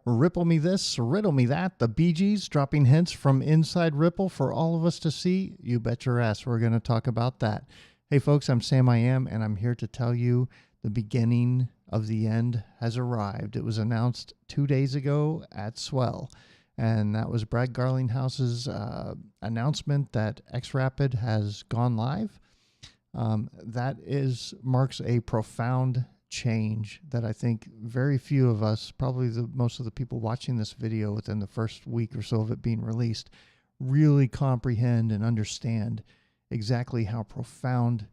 Ripple me this, riddle me that. The Bee Gees dropping hints from inside Ripple for all of us to see. You bet your ass we're going to talk about that. Hey folks, I'm Sam I Am, and I'm here to tell you the beginning of the end has arrived. It was announced 2 days ago at Swell, and that was Brad Garlinghouse's announcement that xrp has gone live. That marks a profound change that I think very few of us, probably most of the people watching this video within the first week or so of it being released, really comprehend and understand exactly how profound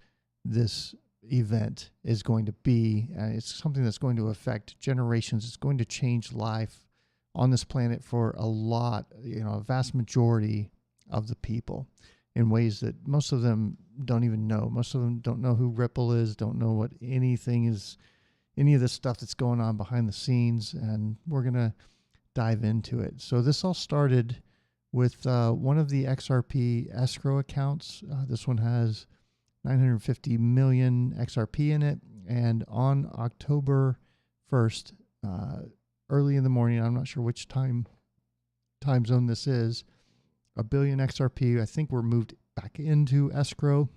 this event is going to be. It's something that's going to affect generations. It's going to change life on this planet for a vast majority of the people in ways that most of them don't even know. Most of them don't know who Ripple is, don't know what any of this stuff that's going on behind the scenes, and we're going to dive into it. So this all started with one of the XRP escrow accounts. This one has 950 million XRP in it, and on October 1st, early in the morning, I'm not sure which time zone this is, 1 billion XRP, I think, were moved back into escrow,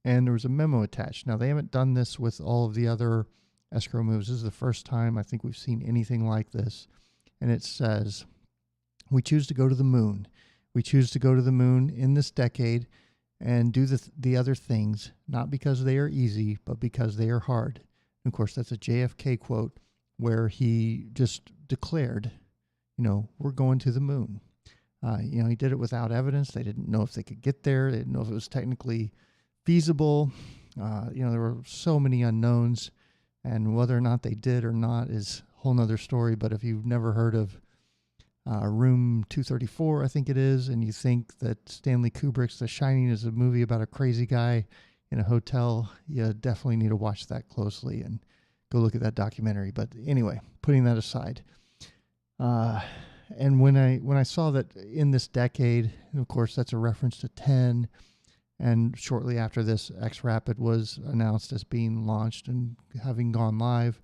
and there was a memo attached. Now, they haven't done this with all of the other escrow moves. This is the first time I think we've seen anything like this, and it says, "We choose to go to the moon. We choose to go to the moon in this decade and do the other things, not because they are easy, but because they are hard." And of course, that's a JFK quote where he just declared, we're going to the moon. He did it without evidence. They didn't know if they could get there. They didn't know if it was technically feasible. There were so many unknowns, and whether or not they did or not is a whole nother story. But if you've never heard of Room 234, I think it is, and you think that Stanley Kubrick's The Shining is a movie about a crazy guy in a hotel, you definitely need to watch that closely and go look at that documentary. But anyway, putting that aside, and when I saw that in this decade, and of course that's a reference to 10, and shortly after this, xrp was announced as being launched and having gone live,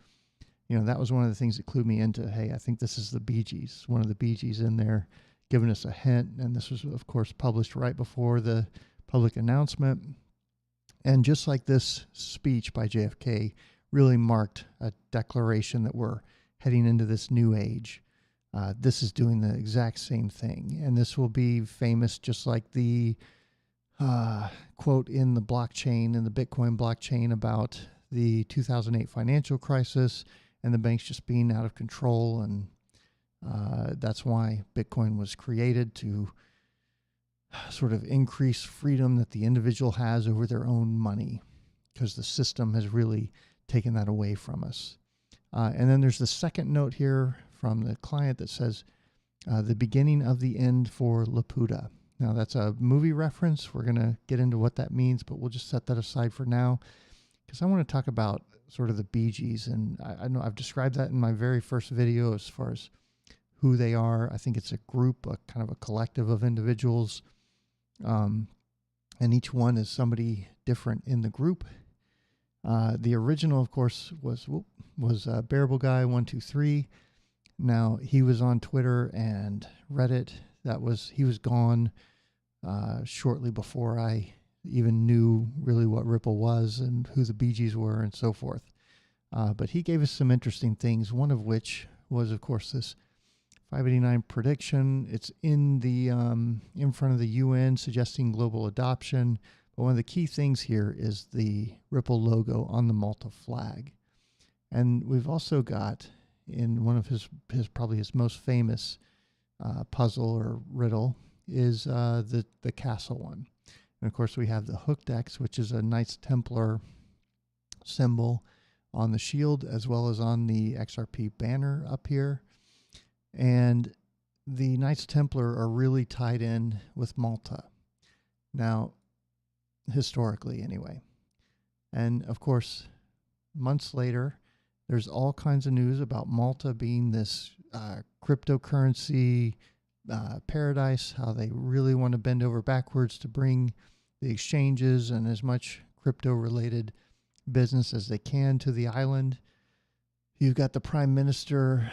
that was one of the things that clued me into, hey, I think this is the Bee Gees, one of the Bee Gees in there, giving us a hint. And this was, of course, published right before the public announcement. And just like this speech by JFK really marked a declaration that we're heading into this new age, this is doing the exact same thing. And this will be famous just like the quote in the blockchain, in the Bitcoin blockchain, about the 2008 financial crisis and the banks just being out of control. And that's why Bitcoin was created, to sort of increase freedom that the individual has over their own money, because the system has really taken that away from us. And then there's the second note here from the client that says, the beginning of the end for Laputa. Now, that's a movie reference. We're going to get into what that means, but we'll just set that aside for now, because I want to talk about sort of the Bee Gees. And I know I've described that in my very first video as far as who they are. I think it's a group, a kind of a collective of individuals, and each one is somebody different in the group. The original, of course, was Bearableguy xrp. Now, he was on Twitter and Reddit. He was gone shortly before I even knew really what Ripple was and who the Bee Gees were and so forth. But he gave us some interesting things, one of which was, of course, this 589 prediction. It's in front of the UN, suggesting global adoption. But one of the key things here is the Ripple logo on the Malta flag. And we've also got, in one of his probably his most famous puzzle or riddle, is the castle one. And of course we have the hooked X, which is a Knights Templar symbol on the shield, as well as on the XRP banner up here. And the Knights Templar are really tied in with Malta. Now, historically anyway. And of course, months later, there's all kinds of news about Malta being this cryptocurrency paradise, how they really want to bend over backwards to bring the exchanges and as much crypto-related business as they can to the island. You've got the Prime Minister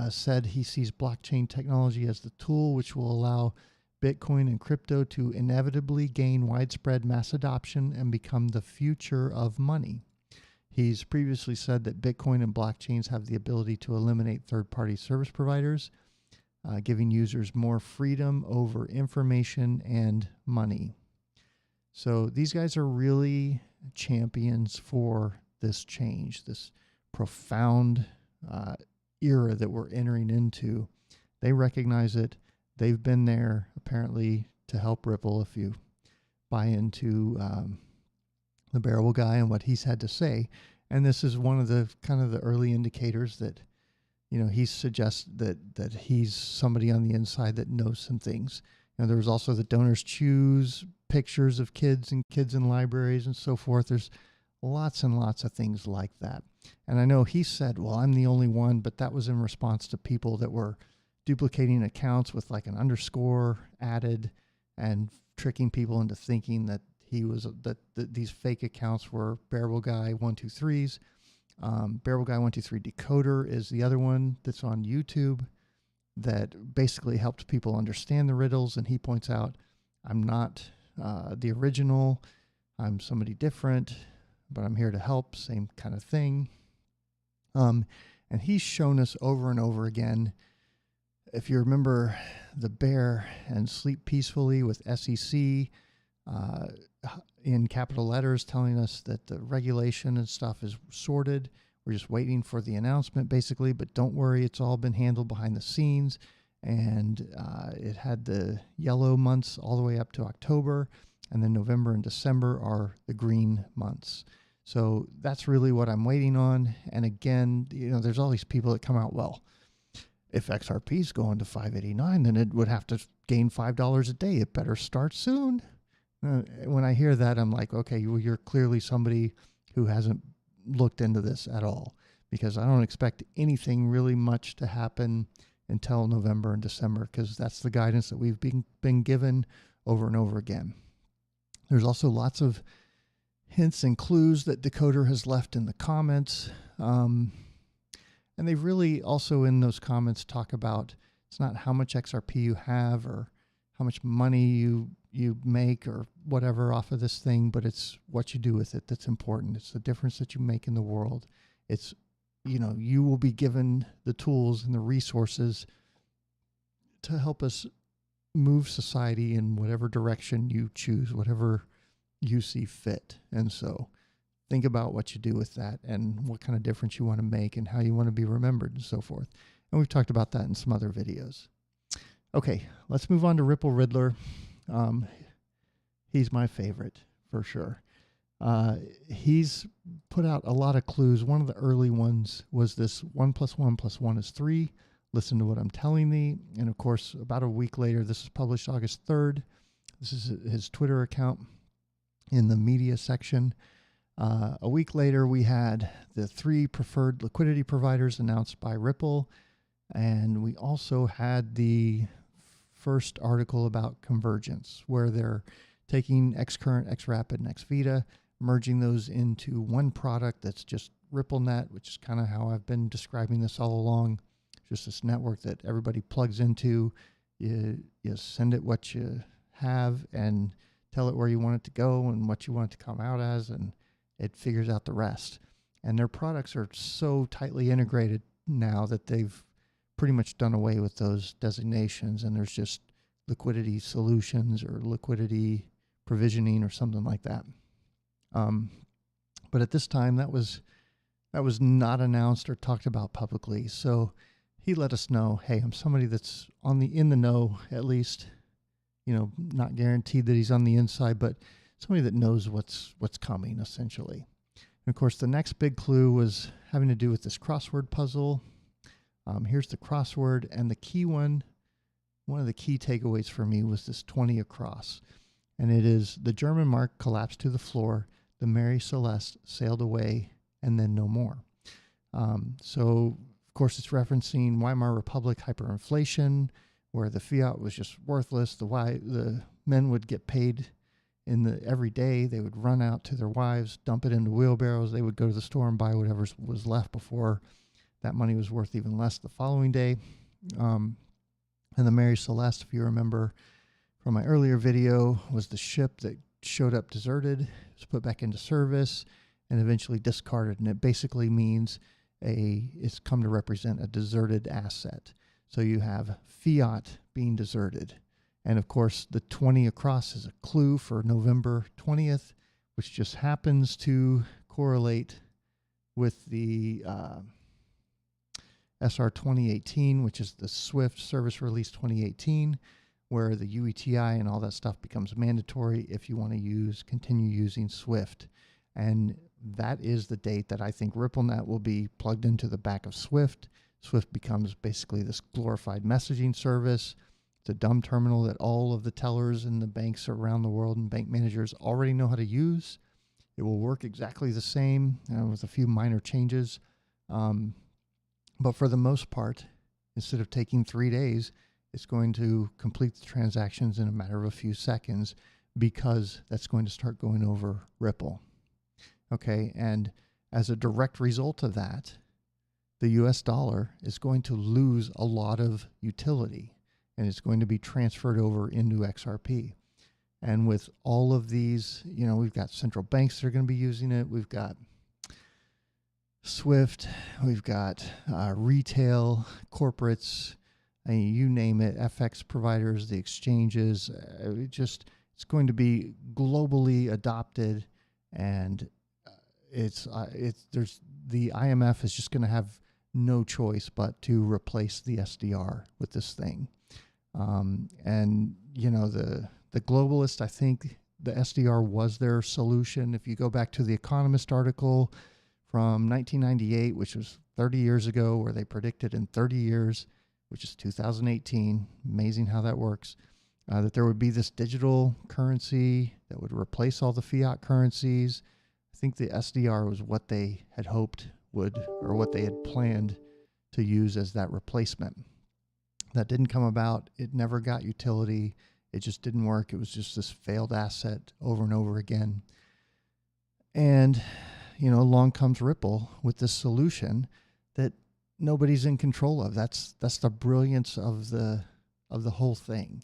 said he sees blockchain technology as the tool which will allow Bitcoin and crypto to inevitably gain widespread mass adoption and become the future of money. He's previously said that Bitcoin and blockchains have the ability to eliminate third-party service providers, giving users more freedom over information and money. So these guys are really champions for this change, this profound era that we're entering into. They recognize it. They've been there apparently to help Ripple. If you buy into the Bearableguy and what he's had to say, and this is one of the kind of the early indicators that, you know, he suggests that he's somebody on the inside that knows some things. You know, there was also the donors choose pictures of kids and kids in libraries and so forth. There's lots and lots of things like that. And I know he said, well, I'm the only one, but that was in response to people that were duplicating accounts with like an underscore added and tricking people into thinking that he was that these fake accounts were Bearableguy 123s. Bearableguy 123 Decoder is the other one that's on YouTube that basically helped people understand the riddles. And he points out, I'm not the original. I'm somebody different, but I'm here to help. Same kind of thing. And he's shown us over and over again. If you remember the bear and Sleep Peacefully with SEC in capital letters telling us that the regulation and stuff is sorted. We're just waiting for the announcement basically, but don't worry, it's all been handled behind the scenes. And it had the yellow months all the way up to October, and then November and December are the green months. So that's really what I'm waiting on. And again, you know, there's all these people that come out, well, if XRP is going to 589, then it would have to gain $5 a day. It better start soon. When I hear that, I'm like, okay, well, you're clearly somebody who hasn't looked into this at all, because I don't expect anything really much to happen until November and December, because that's the guidance that we've been given over and over again. There's also lots of hints and clues that Decoder has left in the comments. And they really also in those comments talk about it's not how much XRP you have or how much money you make or whatever off of this thing, but it's what you do with it that's important. It's the difference that you make in the world. It's, you know, you will be given the tools and the resources to help us move society in whatever direction you choose, whatever you see fit. And so think about what you do with that and what kind of difference you want to make and how you want to be remembered and so forth. And we've talked about that in some other videos. Okay, let's move on to Ripple Riddler. He's my favorite for sure. He's put out a lot of clues. One of the early ones was this 1 + 1 + 1 is 3. Listen to what I'm telling thee. And of course, about a week later, this is published August 3rd. This is his Twitter account in the media section. A week later, we had the 3 preferred liquidity providers announced by Ripple. And we also had the first article about convergence, where they're taking Xcurrent, Xrapid, and Xvita, merging those into one product that's just RippleNet, which is kind of how I've been describing this all along. Just this network that everybody plugs into. You send it what you have and tell it where you want it to go and what you want it to come out as, and it figures out the rest. And their products are so tightly integrated now that they've pretty much done away with those designations, and there's just liquidity solutions or liquidity provisioning or something like that. But at this time, that was not announced or talked about publicly. So he let us know, hey, I'm somebody that's in the know, at least, you know, not guaranteed that he's on the inside, but somebody that knows what's coming, essentially. And of course, the next big clue was having to do with this crossword puzzle. Here's the crossword, and the key one of the key takeaways for me was this 20 across. And it is, the German mark collapsed to the floor, the Mary Celeste sailed away, and then no more. So, of course, it's referencing Weimar Republic hyperinflation, where the fiat was just worthless. The men would get paid every day. They would run out to their wives, dump it into wheelbarrows. They would go to the store and buy whatever was left before that money was worth even less the following day. And the Mary Celeste, if you remember from my earlier video, was the ship that showed up deserted, was put back into service, and eventually discarded. And it basically means it's come to represent a deserted asset. So you have fiat being deserted. And of course, the 20 across is a clue for November 20th, which just happens to correlate with the SR 2018, which is the SWIFT Service Release 2018, where the UETI and all that stuff becomes mandatory if you want to continue using SWIFT. And that is the date that I think RippleNet will be plugged into the back of SWIFT. SWIFT becomes basically this glorified messaging service. It's a dumb terminal that all of the tellers in the banks around the world and bank managers already know how to use. It will work exactly the same with a few minor changes. But for the most part, instead of taking 3 days, it's going to complete the transactions in a matter of a few seconds, because that's going to start going over Ripple. Okay, and as a direct result of that, the US dollar is going to lose a lot of utility, and it's going to be transferred over into XRP. And with all of these, we've got central banks that are going to be using it. We've got SWIFT, we've got retail, corporates, you name it, FX providers, the exchanges. It's going to be globally adopted, and the IMF is just going to have no choice but to replace the SDR with this thing. And the globalists, I think the SDR was their solution. If you go back to the Economist article from 1998, which was 30 years ago, where they predicted in 30 years, which is 2018, amazing how that works, that there would be this digital currency that would replace all the fiat currencies. I think the SDR was what they had hoped or what they had planned to use as that replacement. That didn't come about. It never got utility. It just didn't work. It was just this failed asset over and over again. And, along comes Ripple with this solution that nobody's in control of. That's the brilliance of the whole thing.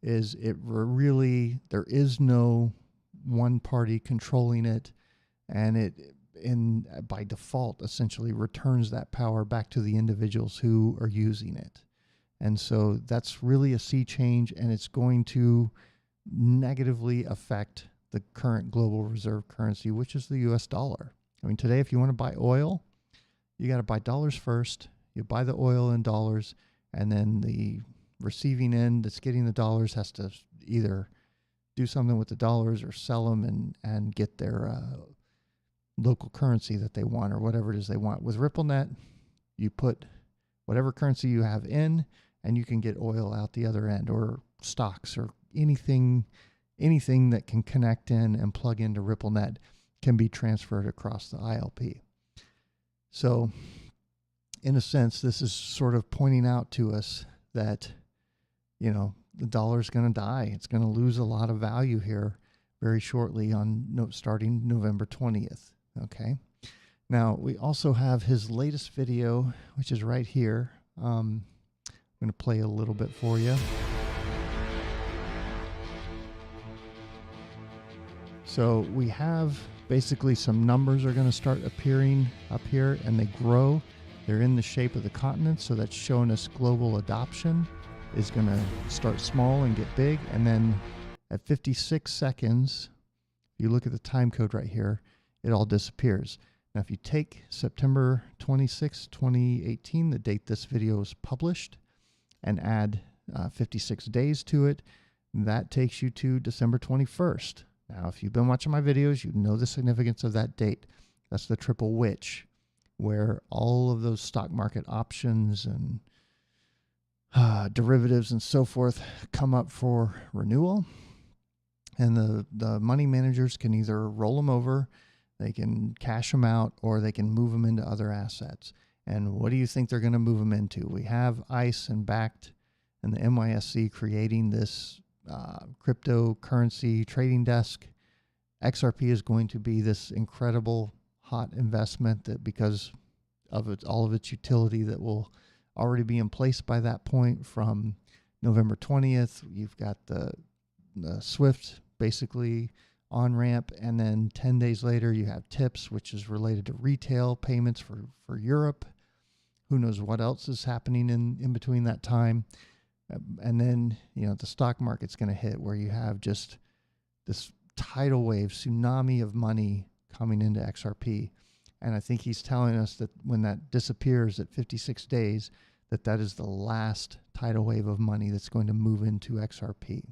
There is no one party controlling it, and it by default essentially returns that power back to the individuals who are using it. And so that's really a sea change, and it's going to negatively affect the current global reserve currency, which is the US dollar. I mean, today, if you want to buy oil, you got to buy dollars first. You buy the oil in dollars, and then the receiving end that's getting the dollars has to either do something with the dollars or sell them and get their local currency that they want, or whatever it is they want. With RippleNet, you put whatever currency you have in, and you can get oil out the other end, or stocks, or anything that can connect in and plug into RippleNet can be transferred across the ILP. So, in a sense, this is sort of pointing out to us that, the dollar's going to die. It's going to lose a lot of value here very shortly starting November 20th. Okay. Now, we also have his latest video, which is right here. I'm going to play a little bit for you. So we have basically some numbers are going to start appearing up here, and they grow. They're in the shape of the continent, so that's showing us global adoption is going to start small and get big. And then at 56 seconds, you look at the time code right here, it all disappears. Now, if you take September 26, 2018, the date this video was published, and add 56 days to it, that takes you to December 21st. Now, if you've been watching my videos, you know the significance of that date. That's the triple witch, where all of those stock market options and derivatives and so forth come up for renewal. And the money managers can either roll them over, they can cash them out, or they can move them into other assets. And what do you think they're going to move them into? We have ICE and BACT and the NYSE creating this cryptocurrency trading desk. XRP is going to be this incredible hot investment that, because all of its utility that will already be in place by that point. From November 20th, you've got the Swift basically on ramp, and then 10 days later you have TIPS, which is related to retail payments for Europe. Who knows what else is happening in between that time. And then, the stock market's going to hit, where you have just this tidal wave, tsunami of money coming into XRP. And I think he's telling us that when that disappears at 56 days, that is the last tidal wave of money that's going to move into XRP.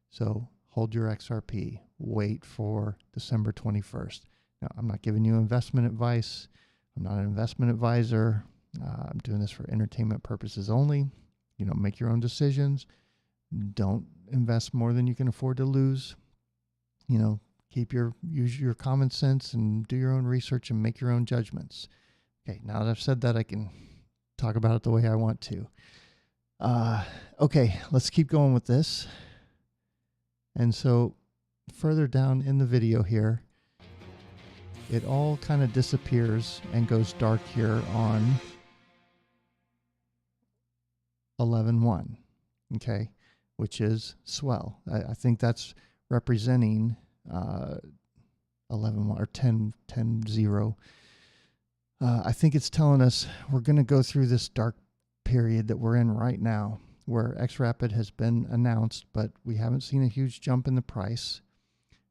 So hold your XRP. Wait for December 21st. Now, I'm not giving you investment advice. I'm not an investment advisor. I'm doing this for entertainment purposes only. Make your own decisions. Don't invest more than you can afford to lose. Use your common sense and do your own research and make your own judgments. Okay, now that I've said that, I can talk about it the way I want to. Okay, let's keep going with this. And so further down in the video here, it all kind of disappears and goes dark here on 11/1, okay, which is swell. I think that's representing 11/1 or 10/0. I think it's telling us we're going to go through this dark period that we're in right now, where XRapid has been announced, but we haven't seen a huge jump in the price.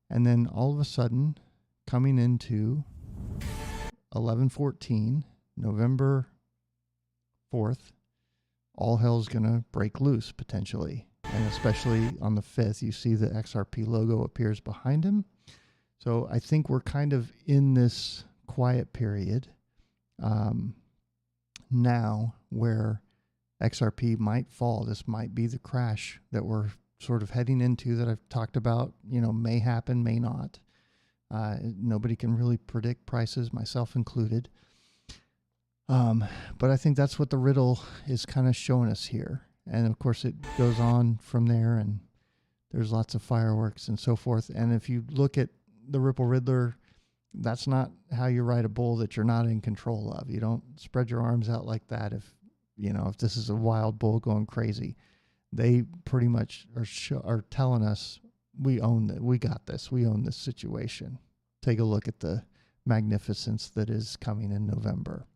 And then all of a sudden, coming into 11/14, November 4th, all hell's going to break loose potentially. And especially on the 5th, you see the XRP logo appears behind him. So I think we're kind of in this quiet period now where XRP might fall. This might be the crash that we're sort of heading into, that I've talked about, may happen, may not. Nobody can really predict prices, myself included. But I think that's what the riddle is kind of showing us here. And of course it goes on from there, and there's lots of fireworks and so forth. And if you look at the Ripple Riddler, that's not how you ride a bull that you're not in control of. You don't spread your arms out like that if this is a wild bull going crazy. They pretty much are telling us, we own it. We got this. We own this situation. Take a look at the magnificence that is coming in November.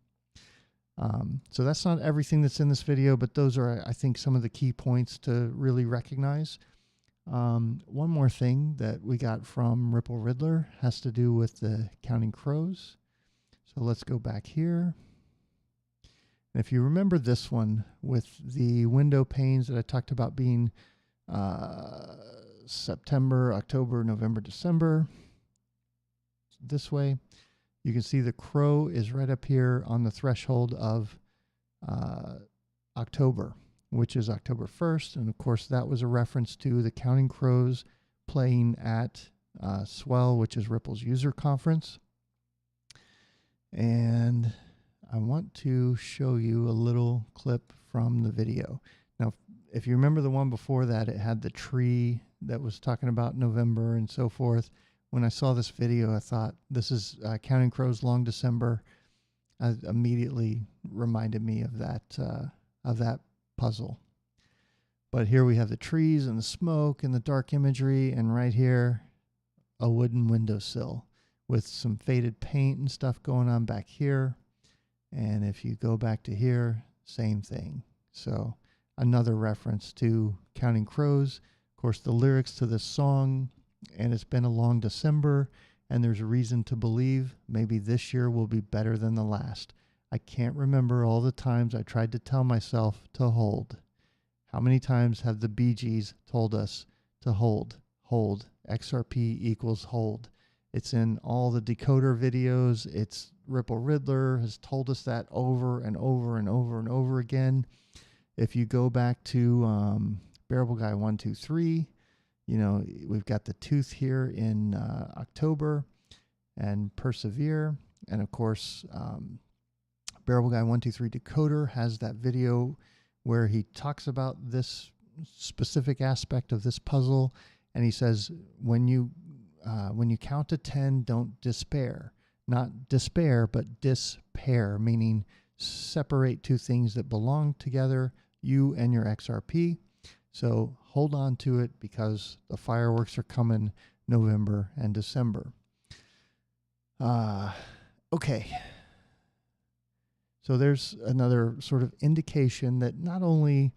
So that's not everything that's in this video, but those are, I think, some of the key points to really recognize. One more thing that we got from Ripple Riddler has to do with the Counting Crows. So let's go back here. And if you remember this one with the window panes that I talked about being September, October, November, December, this way, you can see the crow is right up here on the threshold of October, which is October 1st. And of course, that was a reference to the Counting Crows playing at Swell, which is Ripple's user conference. And I want to show you a little clip from the video. Now, if you remember the one before that, it had the tree that was talking about November and so forth. When I saw this video, I thought, this is Counting Crows Long December. Immediately reminded me of that puzzle. But here we have the trees and the smoke and the dark imagery, and right here, a wooden windowsill with some faded paint and stuff going on back here. And if you go back to here, same thing. So another reference to Counting Crows. Of course, the lyrics to this song, and it's been a long December, and there's a reason to believe maybe this year will be better than the last. I can't remember all the times I tried to tell myself to hold. How many times have the Bee Gees told us to hold? Hold. XRP equals hold. It's in all the decoder videos. It's Ripple Riddler has told us that over and over and over and over again. If you go back to Bearableguy 123, we've got the tooth here in October, and persevere. And of course, Bearableguy 123 decoder has that video where he talks about this specific aspect of this puzzle, and he says, when you count to 10, don't despair. not despair, but dispair, meaning separate two things that belong together, you and your XRP. So hold on to it because the fireworks are coming November and December. Okay. So there's another sort of indication that not only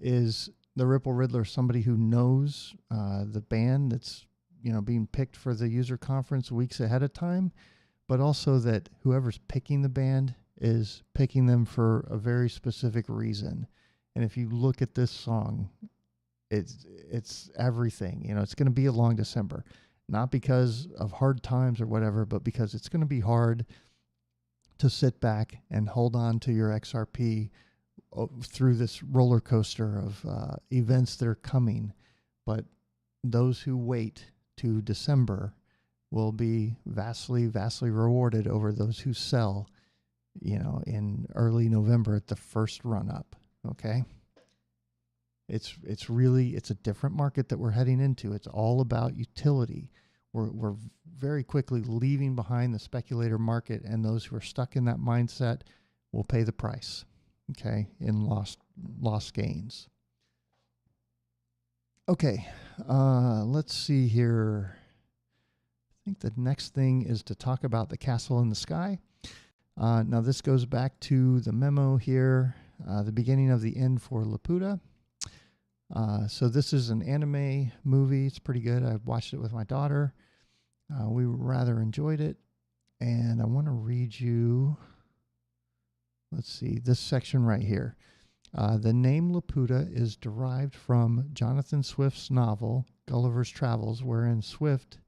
is the Ripple Riddler somebody who knows the band that's being picked for the user conference weeks ahead of time, but also that whoever's picking the band is picking them for a very specific reason. And if you look at this song, it's everything. It's going to be a long December, not because of hard times or whatever, but because it's going to be hard to sit back and hold on to your XRP through this roller coaster of events that are coming. But those who wait to December will be vastly, vastly rewarded over those who sell, in early November at the first run up. Okay. It's a different market that we're heading into. It's all about utility. We're very quickly leaving behind the speculator market, and those who are stuck in that mindset will pay the price, okay, in lost gains. Okay, let's see here. I think the next thing is to talk about the castle in the sky. Now this goes back to the memo here, the beginning of the end for Laputa. So this is an anime movie. It's pretty good. I watched it with my daughter. We rather enjoyed it. And I want to read you, let's see, this section right here. The name Laputa is derived from Jonathan Swift's novel, Gulliver's Travels, wherein Swift,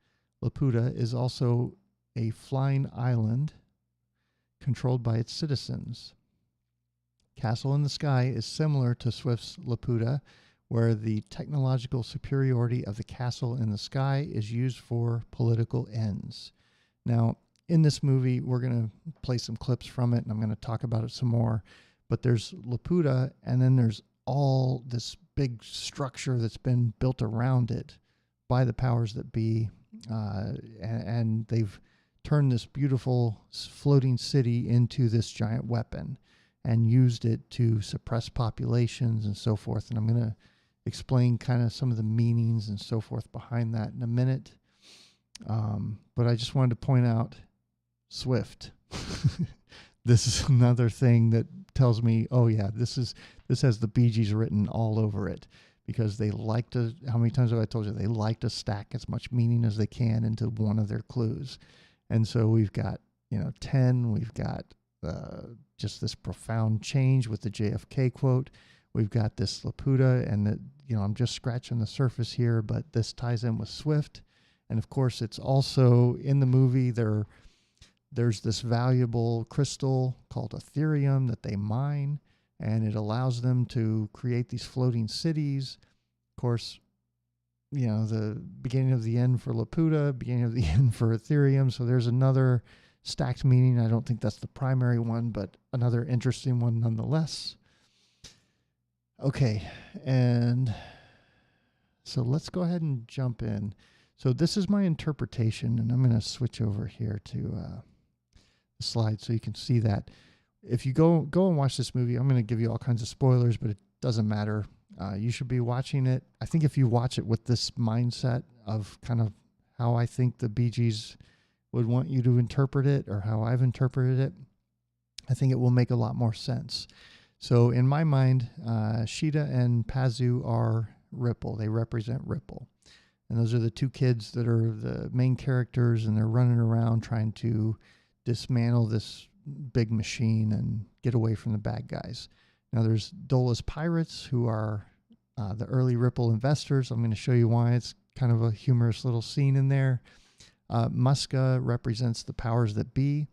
Laputa, is also a flying island controlled by its citizens. Castle in the Sky is similar to Swift's Laputa, where the technological superiority of the castle in the sky is used for political ends. Now, in this movie, we're going to play some clips from it, and I'm going to talk about it some more. But there's Laputa, and then there's all this big structure that's been built around it by the powers that be, and they've turned this beautiful floating city into this giant weapon and used it to suppress populations and so forth. And I'm going to explain kind of some of the meanings and so forth behind that in a minute. But I just wanted to point out Swift. This is another thing that tells me, oh yeah, this has the Bee Gees written all over it, because they like to, how many times have I told you, they like to stack as much meaning as they can into one of their clues. And so we've got, 10, we've got just this profound change with the JFK quote. We've got this Laputa, and I'm just scratching the surface here, but this ties in with Swift. And of course, it's also in the movie, there's this valuable crystal called Ethereum that they mine, and it allows them to create these floating cities. Of course, the beginning of the end for Laputa, beginning of the end for Ethereum. So there's another stacked meaning. I don't think that's the primary one, but another interesting one nonetheless. Okay, and so let's go ahead and jump in. So this is my interpretation, and I'm going to switch over here to the slide so you can see that. If you go and watch this movie, I'm going to give you all kinds of spoilers, but it doesn't matter. You should be watching it. I think if you watch it with this mindset of kind of how I think the Bee Gees would want you to interpret it, or how I've interpreted it, I think it will make a lot more sense. So in my mind, Sheeta and Pazu are Ripple. They represent Ripple. And those are the two kids that are the main characters, and they're running around trying to dismantle this big machine and get away from the bad guys. Now there's Dola's Pirates, who are the early Ripple investors. I'm going to show you why. It's kind of a humorous little scene in there. Muska represents the powers that be.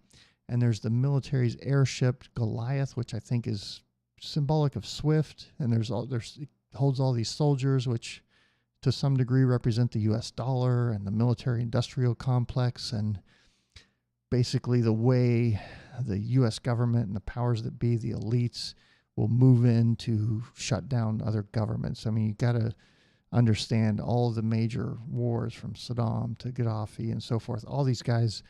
And there's the military's airship Goliath, which I think is symbolic of Swift. And it holds all these soldiers, which to some degree represent the US dollar and the military industrial complex, and basically the way the US government and the powers that be, the elites, will move in to shut down other governments. I mean, you got to understand all the major wars from Saddam to Gaddafi and so forth. All these guys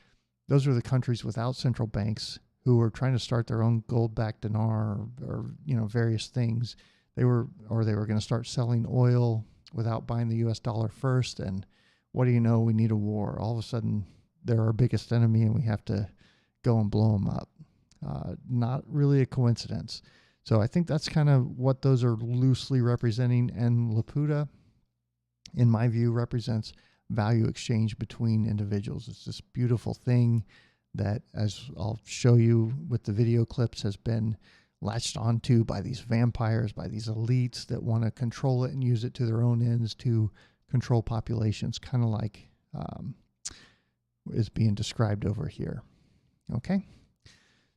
those are the countries without central banks who were trying to start their own gold-backed dinar or various things. They were going to start selling oil without buying the U.S. dollar first. And what do you know? We need a war. All of a sudden, they're our biggest enemy, and we have to go and blow them up. Not really a coincidence. So I think that's kind of what those are loosely representing. And Laputa, in my view, represents value exchange between individuals. It's this beautiful thing that, as I'll show you with the video clips, has been latched onto by these vampires, by these elites that want to control it and use it to their own ends to control populations, kind of like is being described over here. Okay,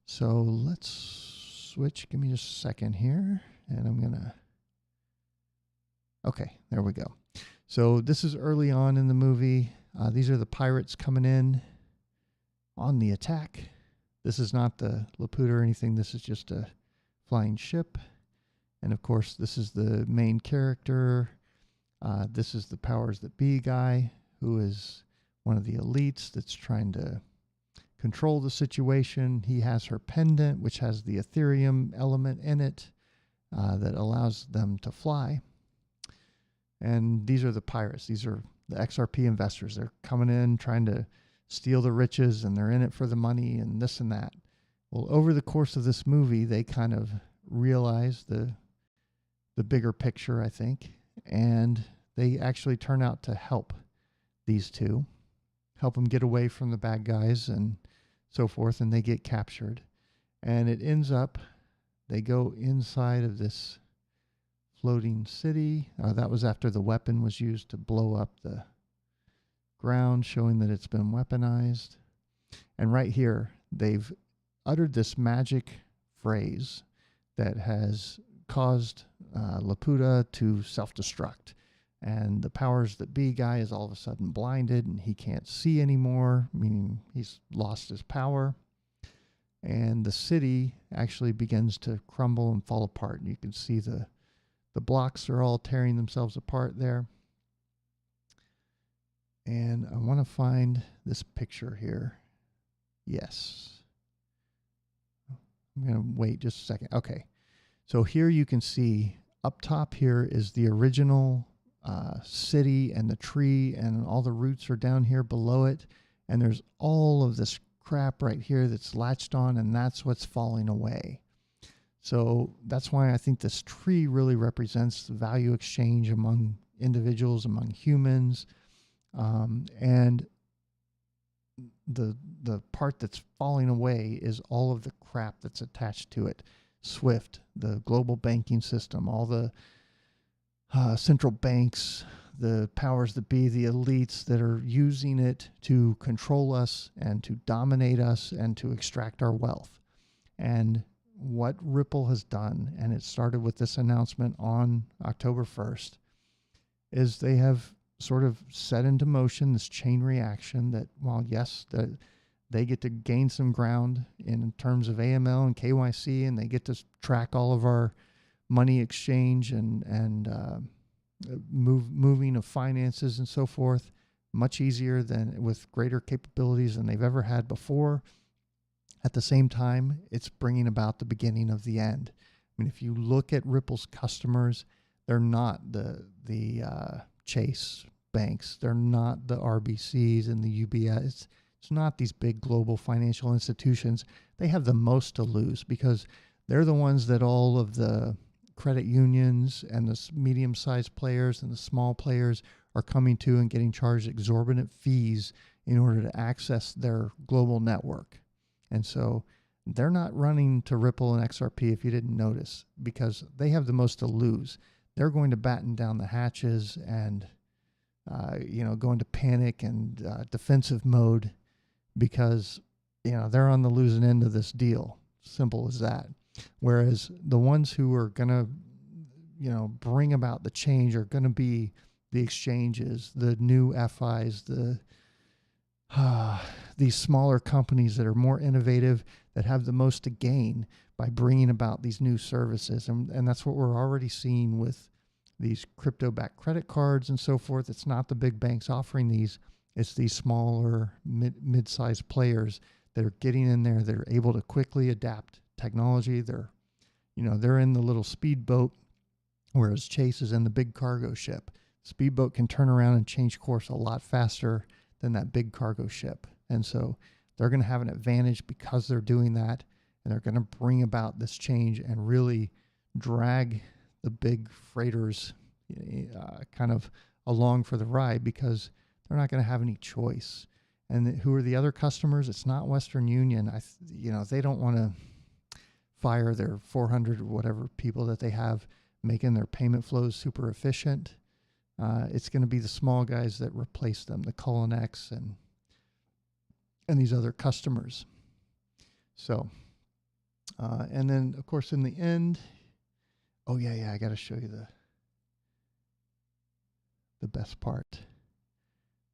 so let's switch. Give me just a second here, and I'm gonna. Okay, there we go. So this is early on in the movie. These are the pirates coming in on the attack. This is not the Laputa or anything. This is just a flying ship. And of course, this is the main character. This is the powers that be guy, who is one of the elites that's trying to control the situation. He has her pendant, which has the Ethereum element in it that allows them to fly. And these are the pirates. These are the XRP investors. They're coming in trying to steal the riches, and they're in it for the money and this and that. Well, over the course of this movie, they kind of realize the bigger picture, I think, and they actually turn out to help these two, help them get away from the bad guys and so forth, and they get captured. And it ends up, they go inside of this floating city. That was after the weapon was used to blow up the ground, showing that it's been weaponized. And right here, they've uttered this magic phrase that has caused Laputa to self-destruct. And the powers that be guy is all of a sudden blinded, and he can't see anymore, meaning he's lost his power. And the city actually begins to crumble and fall apart. And you can see the blocks are all tearing themselves apart there. And I want to find this picture here. Yes. I'm going to wait just a second. Okay. So here you can see up top here is the original city and the tree, and all the roots are down here below it. And there's all of this crap right here that's latched on, and that's what's falling away. So that's why I think this tree really represents the value exchange among individuals, among humans. And the part that's falling away is all of the crap that's attached to it. SWIFT, the global banking system, all the central banks, the powers that be, the elites that are using it to control us and to dominate us and to extract our wealth. And what Ripple has done, and it started with this announcement on October 1st, is they have sort of set into motion this chain reaction that, while yes, they get to gain some ground in terms of AML and KYC, and they get to track all of our money exchange and moving of finances and so forth much easier than, with greater capabilities than they've ever had before. At the same time, it's bringing about the beginning of the end. I mean, if you look at Ripple's customers, they're not the Chase banks. They're not the RBCs and the UBS. It's not these big global financial institutions. They have the most to lose because they're the ones that all of the credit unions and the medium-sized players and the small players are coming to and getting charged exorbitant fees in order to access their global network. And so they're not running to Ripple and XRP, if you didn't notice, because they have the most to lose. They're going to batten down the hatches and, go into panic and defensive mode because, they're on the losing end of this deal. Simple as that. Whereas the ones who are going to, bring about the change are going to be the exchanges, the new FIs, these smaller companies that are more innovative, that have the most to gain by bringing about these new services. And that's what we're already seeing with these crypto-backed credit cards and so forth. It's not the big banks offering these. It's these smaller mid-sized players that are getting in there. They're able to quickly adapt technology. They're in the little speedboat, whereas Chase is in the big cargo ship. Speedboat can turn around and change course a lot faster than that big cargo ship. And so they're going to have an advantage because they're doing that, and they're going to bring about this change and really drag the big freighters kind of along for the ride, because they're not going to have any choice. And who are the other customers? It's not Western Union. They don't want to fire their 400 or whatever people that they have making their payment flows super efficient. It's going to be the small guys that replace them, the Cullen X and these other customers. So, and then of course in the end, I got to show you the best part.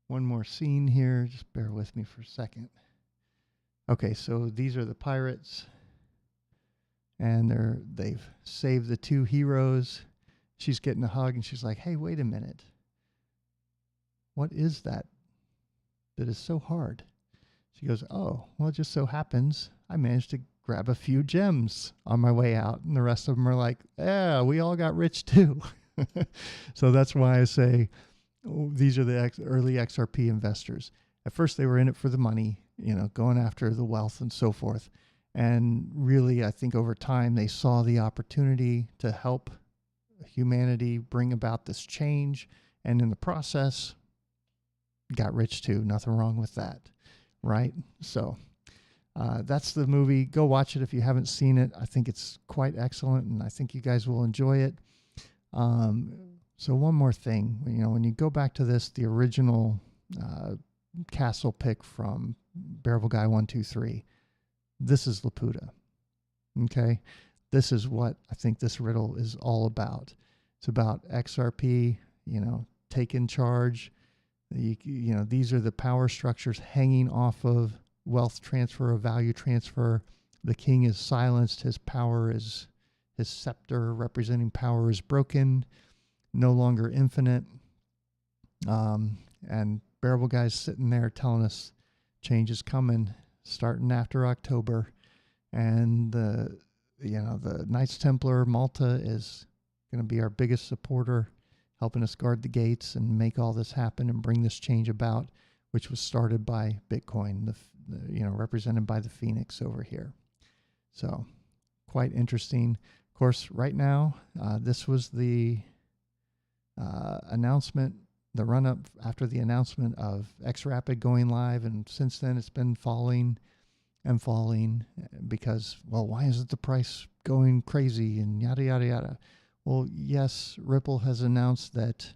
One more scene here. Just bear with me for a second. Okay, so these are the pirates, and they've saved the two heroes. She's getting a hug, and she's like, "Hey, wait a minute. What is that is so hard?" She goes, "Oh, well, it just so happens I managed to grab a few gems on my way out." And the rest of them are like, "Yeah, we all got rich too." So that's why I say these are the early XRP investors. At first, they were in it for the money, going after the wealth and so forth. And really, I think over time, they saw the opportunity to help humanity bring about this change. And in the process, got rich too. Nothing wrong with that, right? So that's the movie. Go watch it if you haven't seen it. I think it's quite excellent, and I think you guys will enjoy it. So one more thing, when you go back to this, the original castle pick from Bearableguy 123, this is Laputa. Okay, this is what I think this riddle is all about. It's about XRP, taking charge. These are the power structures hanging off of wealth transfer, of value transfer. The king is silenced. His scepter representing power is broken, no longer infinite. And Bearableguy's sitting there telling us change is coming, starting after October. And the Knights Templar Malta is going to be our biggest supporter, helping us guard the gates and make all this happen and bring this change about, which was started by Bitcoin, represented by the Phoenix over here. So quite interesting. Of course, right now, this was the announcement, the run-up after the announcement of XRP going live, and since then it's been falling and falling because, well, why isn't the price going crazy and yada, yada, yada? Well, yes, Ripple has announced that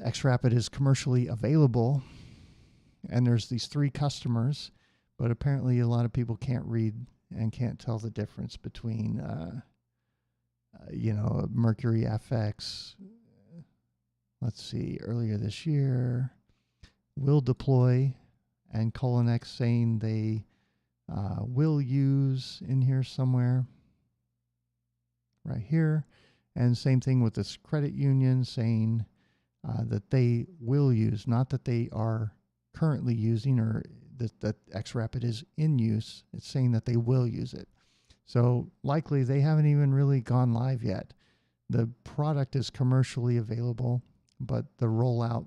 XRP is commercially available, and there's these 3 customers, but apparently a lot of people can't read and can't tell the difference between, Mercury FX. Let's see, earlier this year, will deploy, and Cullen X saying they will use in here somewhere, right here. And same thing with this credit union saying that they will use, not that they are currently using or that XRP is in use. It's saying that they will use it. So likely they haven't even really gone live yet. The product is commercially available, but the rollout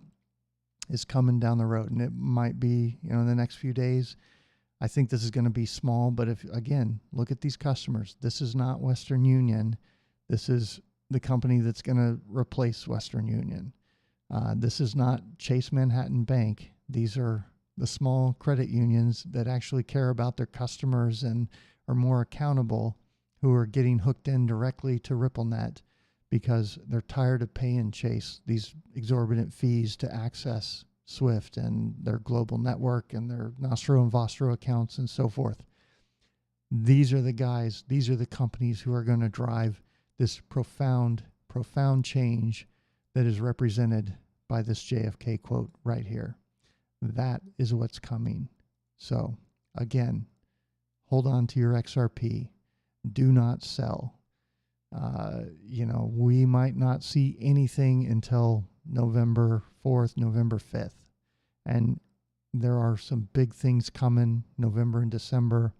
is coming down the road, and it might be, in the next few days. I think this is going to be small, but if, again, look at these customers. This is not Western Union. This is the company that's going to replace Western Union. This is not Chase Manhattan Bank. These are the small credit unions that actually care about their customers and are more accountable, who are getting hooked in directly to RippleNet because they're tired of paying Chase these exorbitant fees to access Swift and their global network and their Nostro and Vostro accounts and so forth. These are the guys, these are the companies who are going to drive this profound change that is represented by this JFK quote right here. That is what's coming. So again, hold on to your XRP. Do not sell. We might not see anything until November 4th, November 5th. And there are some big things coming November and December.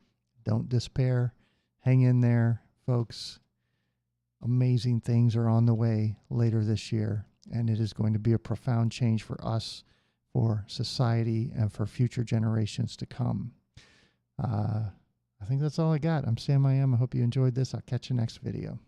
Don't despair. Hang in there, folks. Amazing things are on the way later this year, and it is going to be a profound change for us, for society, and for future generations to come. I think that's all I got. I'm Sam I Am. I hope you enjoyed this. I'll catch you next video.